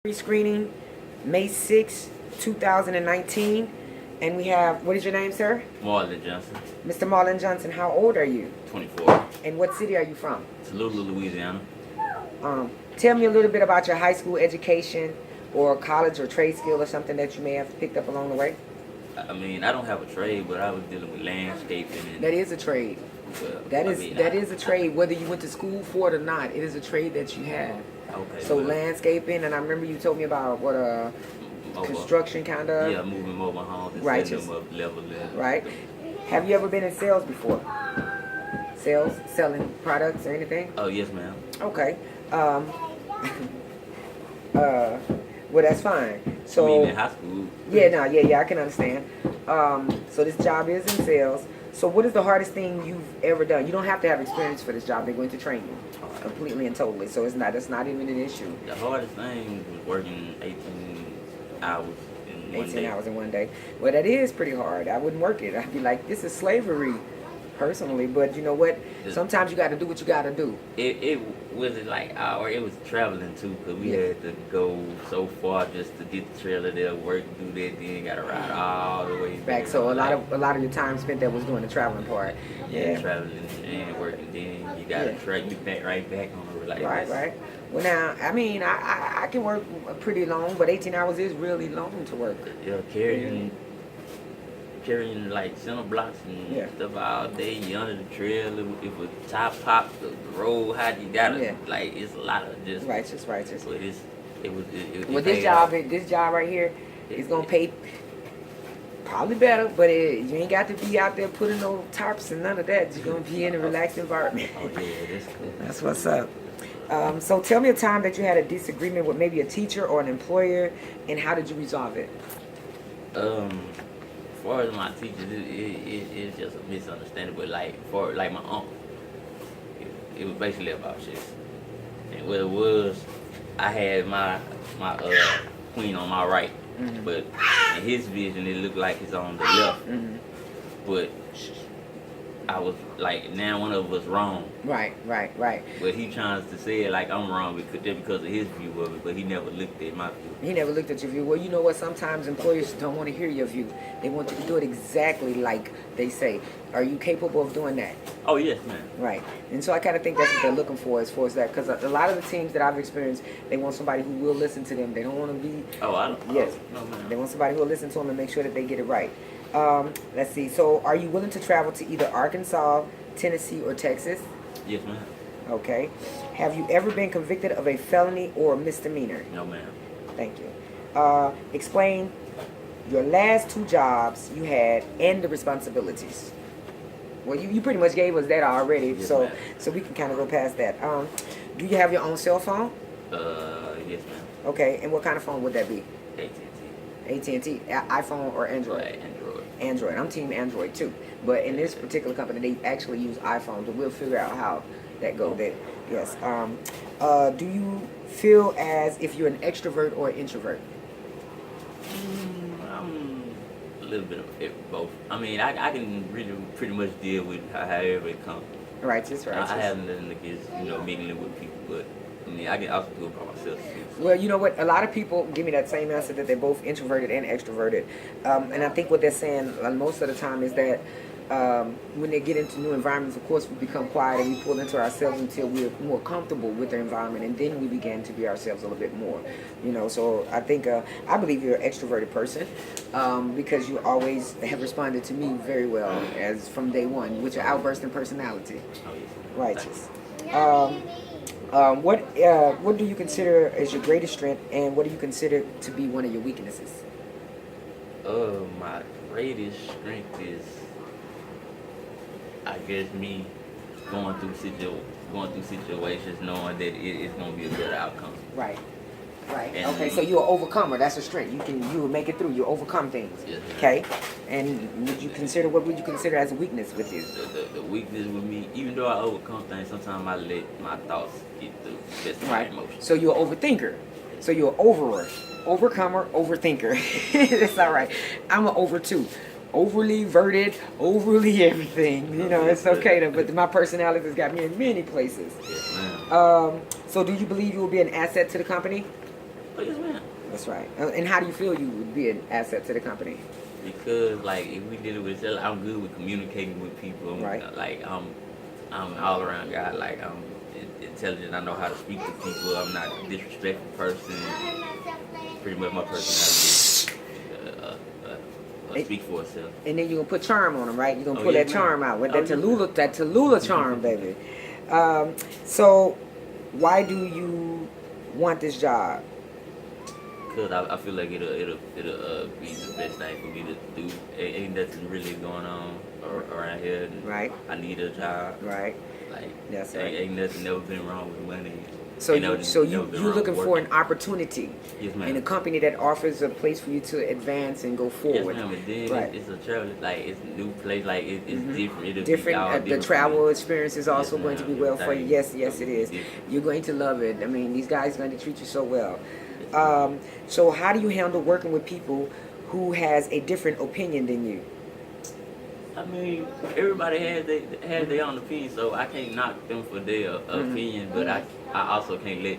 Screening May 6, 2019. And we have, what is your name, sir? Marlon Johnson. Mr. Marlon Johnson, how old are you? 24. And what city are you from? Tallulah, Louisiana. Tell me a little bit about your high school education or college or trade skill or something that you may have picked up along the way. I mean, I don't have a trade, but I was dealing with landscaping. And, That is a trade. well, That I is mean, that is a trade, whether you went to school for it or not. It is a trade that you have. Okay. So well, landscaping, and I remember you told me about what construction kind of. Yeah, moving mobile homes and Righteous. setting them up level. Right. Have you ever been in sales before? Sales, selling products or anything? Oh, yes, ma'am. Okay. Well, that's fine. So, I mean, in high school. yeah, I can understand. So this job is in sales. So what is the hardest thing you've ever done? You don't have to have experience for this job. They're going to train you completely and totally. So it's not even an issue. The hardest thing was working 18 hours in one 18 day. hours in one day. Well, that is pretty hard. I wouldn't work it. I'd be like, this is slavery, personally. But you know what? Sometimes you got to do what you got to do. It wasn't like it was traveling too, because we had to go so far just to get the trailer there, work, do that, then got to ride all the way Back. So a lot of your time spent there was doing the traveling part. Yeah, traveling and working, then you got to track you back right back on the like Right. Well, now, I mean, I can work pretty long, but 18 hours is really long to work. Yeah, carrying like center blocks and stuff all day. You under the trailer, if a top pop, the road hot, you gotta like it's a lot of just righteous. But Well, this job right here is gonna pay probably better, but you ain't got to be out there putting no tarps and none of that. You're gonna be in a relaxed environment. Oh yeah, that's cool. That's what's up. So tell me a time that you had a disagreement with maybe a teacher or an employer, and how did you resolve it? As far as my teachers, it's just a misunderstanding. But like for like my uncle, it was basically about shit. And what it was, I had my queen on my right, but in his vision it looked like it's on the left. But I was like, now one of us wrong. Right. But he tries to say it like I'm wrong because of his view of it, but he never looked at my view. He never looked at your view. Well, you know what? Sometimes employers don't want to hear your view. They want you to do it exactly like they say. Are you capable of doing that? Oh, yes, ma'am. Right. And so I kind of think that's what they're looking for as far as that. Because a lot of the teams that I've experienced, they want somebody who will listen to them. They don't want to be... Oh, I don't... Yes. Oh, no, ma'am. They want somebody who will listen to them and make sure that they get it right. Let's see. So are you willing to travel to either Arkansas, Tennessee, or Texas? Yes, ma'am. Okay. Have you ever been convicted of a felony or a misdemeanor? No, ma'am. Thank you. Explain your last 2 jobs you had and the responsibilities. Well, you pretty much gave us that already, yes, so we can kind of go past that. Do you have your own cell phone? Yes, ma'am. Okay, and what kind of phone would that be? AT&T. AT&T, iPhone or Android? Android. Android. I'm team Android too. But in this particular company, they actually use iPhones, but we'll figure out how that goes. Yes. Do you feel as if you're an extrovert or an introvert? I'm a little bit of both. I mean, I can really pretty much deal with however it comes. Righteous. I have nothing against, mingling with people, but I mean, I can also do it by myself too. So. Well, you know what? A lot of people give me that same answer that they're both introverted and extroverted. And I think what they're saying most of the time is that when they get into new environments, of course, we become quiet and we pull into ourselves until we're more comfortable with the environment, and then we begin to be ourselves a little bit more. So I think I believe you're an extroverted person because you always have responded to me very well as from day one with your outbursting personality. Oh, yes. Righteous. What do you consider as your greatest strength, and what do you consider to be one of your weaknesses? My greatest strength is, I guess, me going through situations, knowing that it is going to be a better outcome. Right. And okay, so you're an overcomer. That's a strength. You will make it through. You overcome things. Yes, okay. And what would you consider as a weakness with you? The weakness with me, even though I overcome things, sometimes I let my thoughts get through. That's my emotions. So you're an overthinker. So you're an overcomer, overthinker. That's all right. I'm an over too. Overly verted, overly everything. It's okay but my personality has got me in many places. Yes, ma'am. So do you believe you will be an asset to the company? Oh, yes, ma'am. That's right. And how do you feel you would be an asset to the company? Because like if we did it with each other, I'm good with communicating with people. Right. Like I'm an all around guy. Like I'm intelligent. I know how to speak to people. I'm not a disrespectful person. Pretty much my personality speak for itself. And then you're gonna put charm on them, right? You're gonna Oh, pull yeah, that charm out with that yeah. Tallulah charm, baby. So why do you want this job? Cause I feel like it'll be the best thing for me to do. Ain't nothing really going on around here. And Right. I need a job. Right. Like That's right. ain't nothing never been wrong with money. So Ain't you never- so never you been you're wrong looking with for an working. opportunity Yes, in a ma'am. company that offers a place for you to advance and go Yes, forward. ma'am. And then Right. it's a travel, like it's a new place, like it's different. It'll Different, be all the different travel for me. experience is also Yes, going to be ma'am. well for you. Yes, Everything yes, it will be is. different. You're going to love it. I mean, these guys are going to treat you so well. Yes, ma'am. So how do you handle working with people who has a different opinion than you? I mean, everybody has their own opinion, so I can't knock them for their opinion, but I also can't let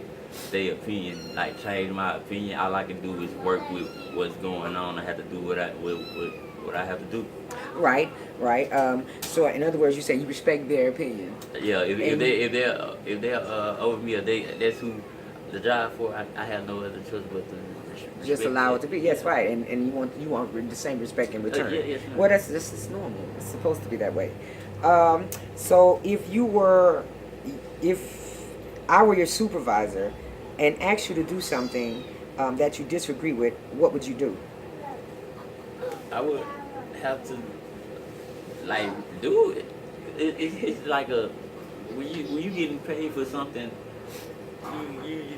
their opinion like change my opinion. All I can do is work with what's going on. I have to do what I have to do. Right, right. So in other words, you say you respect their opinion. Yeah, And- if they're over me or that's who the job for, I have no other choice but to respect Just allow it to be. Yes, Yeah. right. And you want the same respect in return. Yeah, yes, ma'am. Well, that's it's normal. It's supposed to be that way. So if I were your supervisor and asked you to do something that you disagree with, what would you do? I would have to like do it. It's like when you getting paid for something.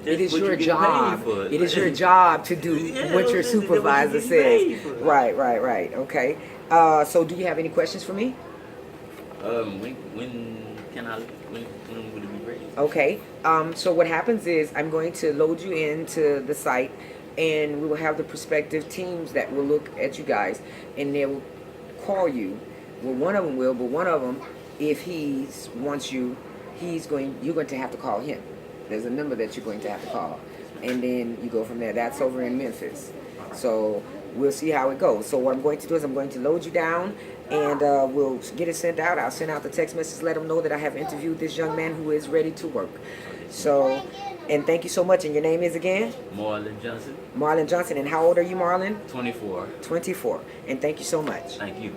It is what your you getting job. paid for. It is your job to do Yeah, what your that's what you supervisor getting paid says. for. Right, right, right. Okay. So do you have any questions for me? When would it be ready? Okay. So what happens is I'm going to load you into the site, and we will have the prospective teams that will look at you guys, and they will call you. Well, one of them will, but one of them, if he wants you, you're going to have to call him. There's a number that you're going to have to call, and then you go from there. That's over in Memphis. So we'll see how it goes. So what I'm going to do is I'm going to load you down, and we'll get it sent out. I'll send out the text message, let them know that I have interviewed this young man who is ready to work. So, and thank you so much. And your name is again? Marlon Johnson, Marlon Johnson. And how old are you, Marlon? 24. 24. And thank you so much. Thank you.